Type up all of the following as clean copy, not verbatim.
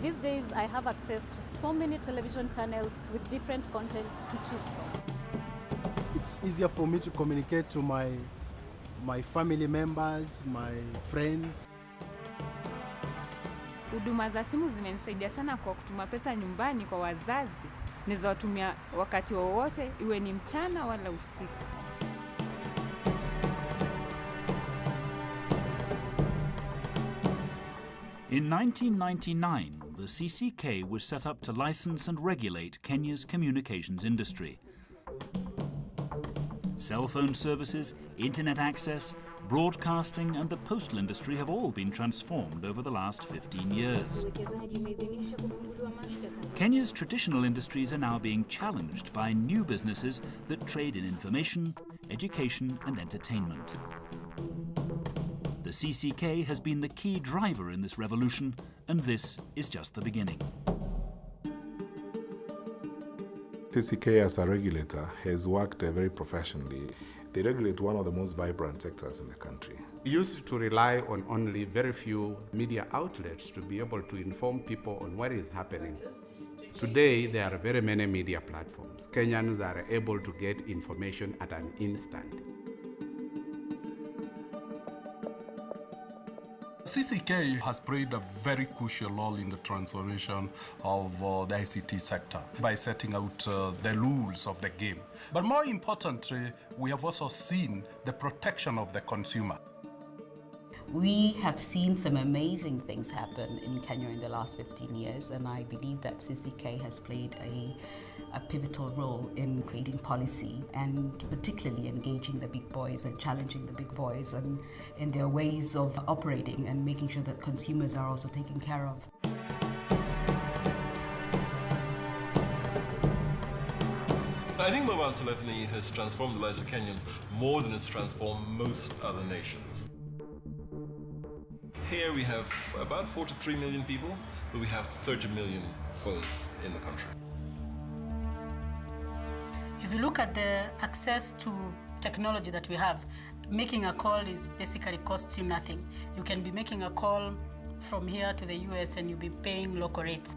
These days, I have access to so many television channels with different contents to choose from. It's easier for me to communicate to my family members, my friends. Huduma za simu zimenisaidia sana kwa kutuma pesa nyumbani kwa wazazi. Naweza watumia wakati wowote, iwe ni mchana wala usiku. In 1999, the CCK was set up to license and regulate Kenya's communications industry. Cell phone services, internet access, broadcasting and the postal industry have all been transformed over the last 15 years. Kenya's traditional industries are now being challenged by new businesses that trade in information, education and entertainment. The CCK has been the key driver in this revolution, and this is just the beginning. CCK as a regulator has worked very professionally. They regulate one of the most vibrant sectors in the country. We used to rely on only very few media outlets to be able to inform people on what is happening. Today, there are very many media platforms. Kenyans are able to get information at an instant. CCK has played a very crucial role in the transformation of the ICT sector by setting out the rules of the game. But more importantly, we have also seen the protection of the consumer. We have seen some amazing things happen in Kenya in the last 15 years, and I believe that CCK has played a pivotal role in creating policy and particularly engaging the big boys and challenging the big boys and in their ways of operating and making sure that consumers are also taken care of. I think mobile telephony has transformed the lives of Kenyans more than it's transformed most other nations. Here we have about 43 million people, but we have 30 million phones in the country. If you look at the access to technology that we have, making a call is basically costs you nothing. You can be making a call from here to the US and you'll be paying local rates.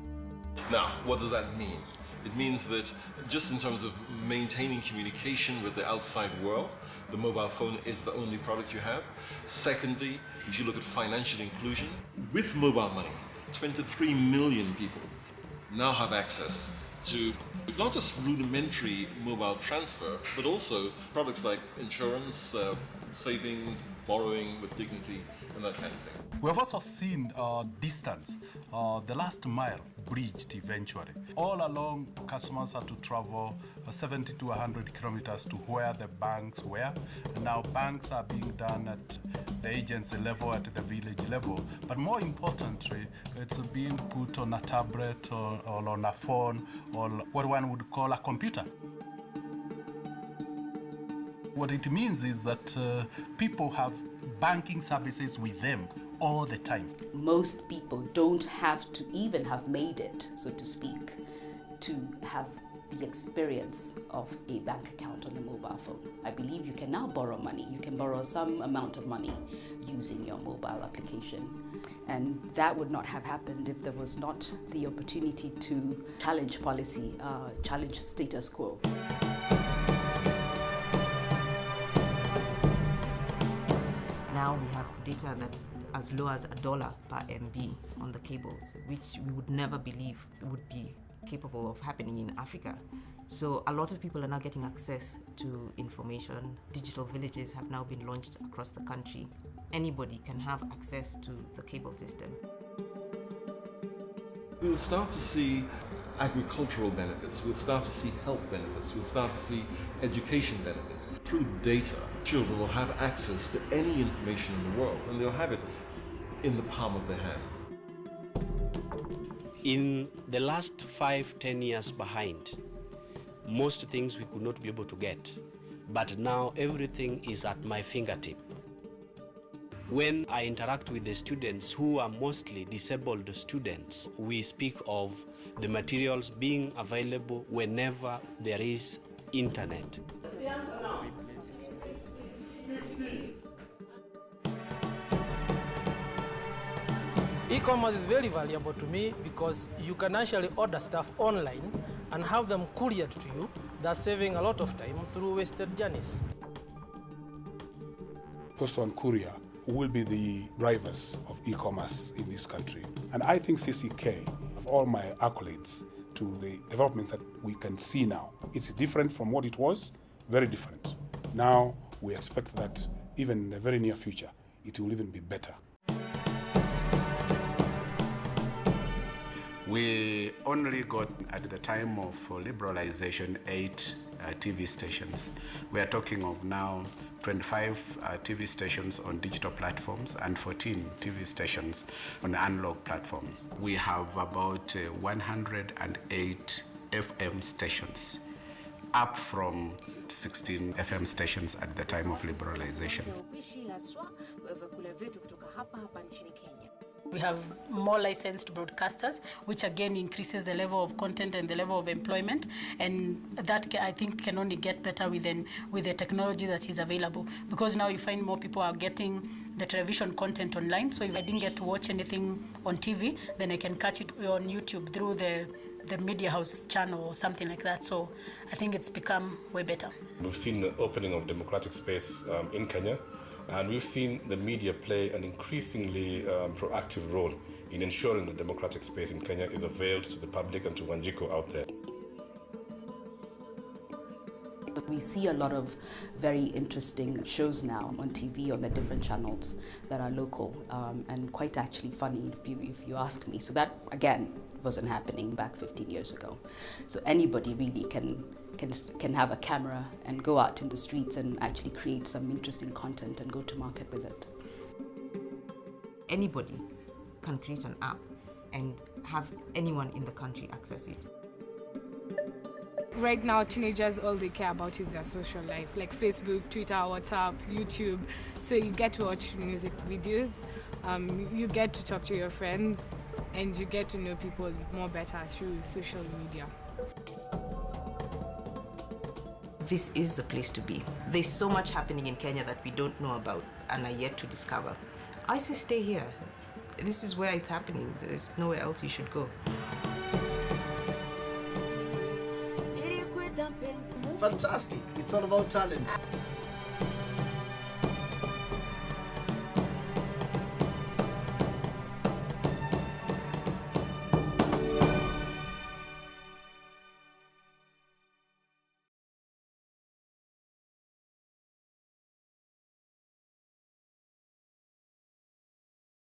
Now, what does that mean? It means that just in terms of maintaining communication with the outside world, the mobile phone is the only product you have. Secondly, if you look at financial inclusion, with mobile money, 23 million people now have access to not just rudimentary mobile transfer, but also products like insurance, savings, borrowing with dignity, and that kind of thing. We have also seen distance, the last mile bridged eventually. All along, customers had to travel 70 to 100 kilometers to where the banks were. And now banks are being done at the agency level, at the village level. But more importantly, it's being put on a tablet or on a phone or what one would call a computer. What it means is that people have banking services with them all the time. Most people don't have to even have made it, so to speak, to have the experience of a bank account on the mobile phone. I believe you can now borrow money. You can borrow some amount of money using your mobile application. And that would not have happened if there was not the opportunity to challenge policy, challenge status quo. Now we have data that's as low as $1 per MB on the cables, which we would never believe would be capable of happening in Africa. So a lot of people are now getting access to information. Digital villages have now been launched across the country. Anybody can have access to the cable system. We'll start to see agricultural benefits, we'll start to see health benefits, we'll start to see education benefits. Through data, children will have access to any information in the world, and they'll have it in the palm of their hand. In the last 5-10 years behind, most things we could not be able to get, but now everything is at my fingertip. When I interact with the students who are mostly disabled students, we speak of the materials being available whenever there is internet. E-commerce is very valuable to me because you can actually order stuff online and have them couriered to you. That's saving a lot of time through wasted journeys. Postal and courier will be the drivers of e-commerce in this country. And I think CCK, of all my accolades to the developments that we can see now, it's different from what it was, very different. Now we expect that even in the very near future, it will even be better. We only got, at the time of liberalization, 8 TV stations. We are talking of now 25 TV stations on digital platforms and 14 TV stations on analog platforms. We have about 108 FM stations, up from 16 FM stations at the time of liberalization. We have more licensed broadcasters, which again increases the level of content and the level of employment, and that I think can only get better with the technology that is available, because now you find more people are getting the television content online. So if I didn't get to watch anything on TV, then I can catch it on YouTube through the Media House channel or something like that. So I think it's become way better. We've seen the opening of democratic space in Kenya, and we've seen the media play an increasingly proactive role in ensuring that democratic space in Kenya is availed to the public and to Wanjiko out there. We see a lot of very interesting shows now on TV on the different channels that are local and quite actually funny if you ask me. So that, again, wasn't happening back 15 years ago. So anybody really can have a camera and go out in the streets and actually create some interesting content and go to market with it. Anybody can create an app and have anyone in the country access it. Right now, teenagers, all they care about is their social life, like Facebook, Twitter, WhatsApp, YouTube. So you get to watch music videos, you get to talk to your friends, and you get to know people more better through social media. This is the place to be. There's so much happening in Kenya that we don't know about and are yet to discover. I say stay here. This is where it's happening. There's nowhere else you should go. Fantastic. It's all about talent.